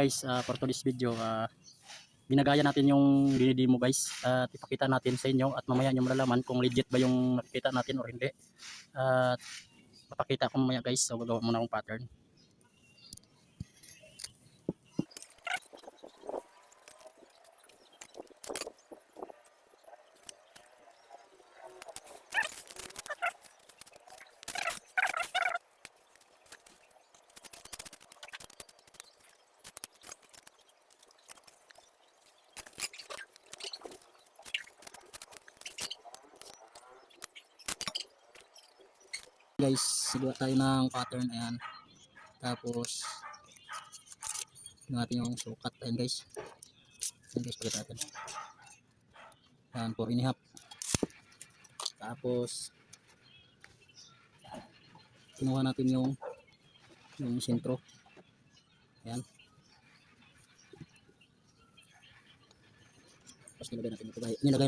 guys, for today's video, ginagaya natin yung dinidemo guys at ipakita natin sa inyo at mamaya nyo malalaman kung legit ba yung nakikita natin or hindi. At papakita ko mamaya guys, so gagawa muna akong pattern. Guys, sigawa tayo ng pattern, ayan. Tapos natin yung sukat, ayan guys. Ayan guys, pakita natin. Ayan, 4.5. Tapos kinuha natin yung sentro. Ayan. Tapos nilagay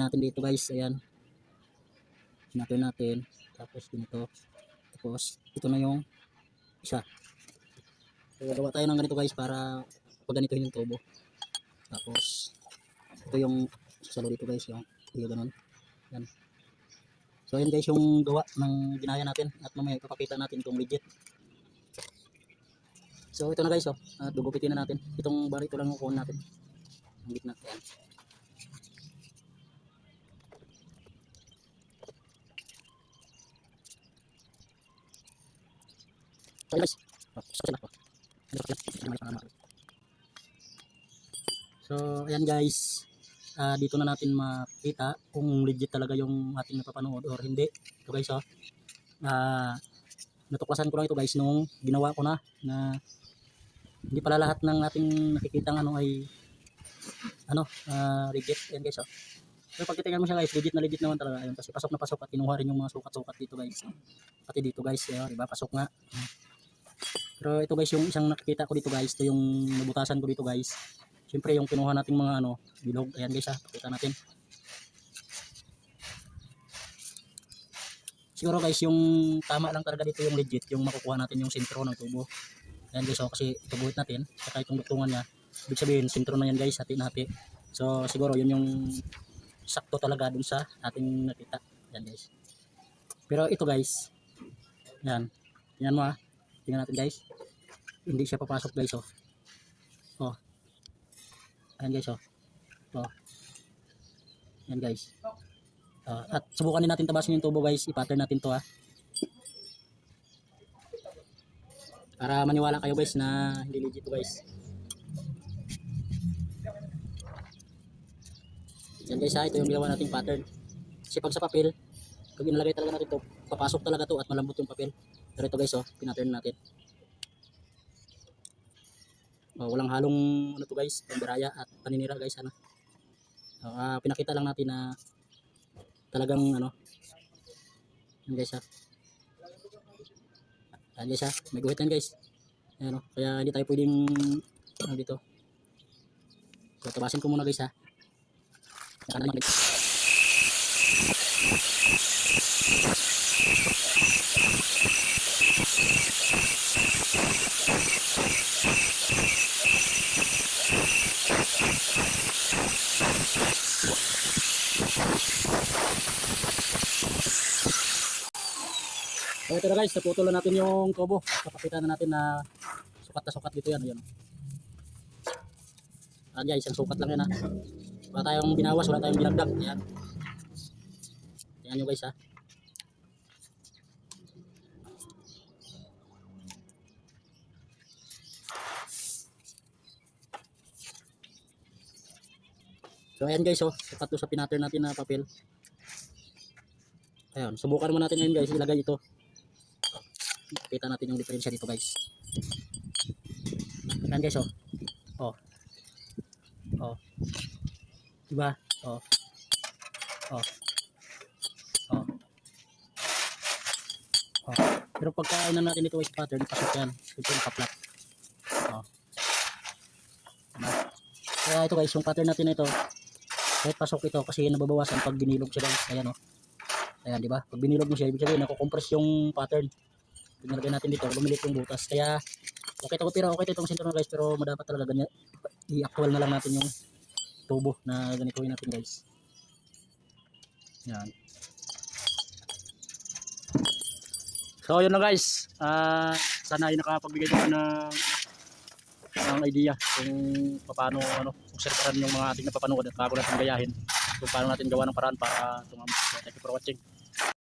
natin dito guys, ayan. Sinapin natin. Tapos ganito. Tapos ito na yung isa. So, gawa tayo ng ganito guys para pag ganito yung tubo. Tapos ito yung sasalo dito guys, yung ganun. Yan. So ayan guys yung gawa ng ginaya natin at mamaya ipapakita natin kung legit. So ito na guys, at gugupitin na natin. Itong bari ito lang yung kukunin natin. Ang gitna. Yan. So guys, so ayan guys, dito na natin makita kung legit talaga yung ating napapanood or hindi. Ito guys, natuklasan ko lang ito guys nung ginawa ko na hindi pala lahat ng ating nakikitang ay legit. Ayan guys, so pag titingnan mo siya guys, legit na legit naman talaga. Ayun, kasi pasok na pasok at kinuha rin yung mga sukat-sukat dito guys. Pati dito guys, diba, pasok nga. Pero ito guys yung isang nakikita ko dito guys, ito yung nabutasan ko dito guys. Siyempre yung kinuha nating mga bilog. Ayan guys, pakita natin. Siguro guys yung tama lang talaga dito yung legit, yung makukuha natin yung sentro ng tubo. Ayan guys, kasi itubuhit natin, saka itong dugtungan niya, ibig sabihin sentro na yan guys, hati-hati. So siguro yun yung sakto talaga dun sa ating nakita. Ayan guys. Pero ito guys, yan, tingnan mo tingnan natin guys, hindi siya papasok guys. Ayan guys, ayan guys. At subukan din natin tabasin yung tubo guys, i-pattern natin to para maniwala kayo guys na hindi legit to guys. Ayan guys, ito yung ginawa nating pattern. Kasi pag sa papel, pag inalagay talaga natin to, papasok talaga to at malambot yung papel. Pero ito guys, pinattern natin. Walang halong to guys, pambaraya at paninira guys. Pinakita lang natin na talagang yan guys. Ayan guys, may guhit yan guys. Ayan, kaya hindi tayo pwedeng dito. So tabasin ko muna guys So ito na guys, naputulan natin yung tubo. Papakita na natin na sukat dito yan. Ayan guys, ang sukat lang yan wala tayong binawas, wala tayong binagdag. Ayan. Ayan nyo guys So ayan guys, sukat to sa pinattern natin na papel. Ayan, subukan naman natin ngayon guys, ilagay ito. Kita natin yung diferensya dito guys. Ayan guys, diba? Pero pagkainan natin ito guys pattern, pasok yan. Ito yung kaplat. Kaya ito guys, yung pattern natin ito, kahit pasok ito kasi nababawasan pag binilog siya guys. Ayan ayan diba? Pag binilog mo siya, ibig sabihin nakukompress yung pattern. Pag nilagay natin dito, lumilit yung butas. Kaya Okay to, pero okay to itong sentro na guys, pero madapat talaga ganyan. I-actual na lang natin yung tubo na ganituhin natin guys. Yan. So yun na guys, sana ay nakapagbigay naman ng idea kung paano obserbahan yung mga ating napapanood at bago natin gayahin kung paano natin gawa ng paraan para tumama. So, thank you for watching.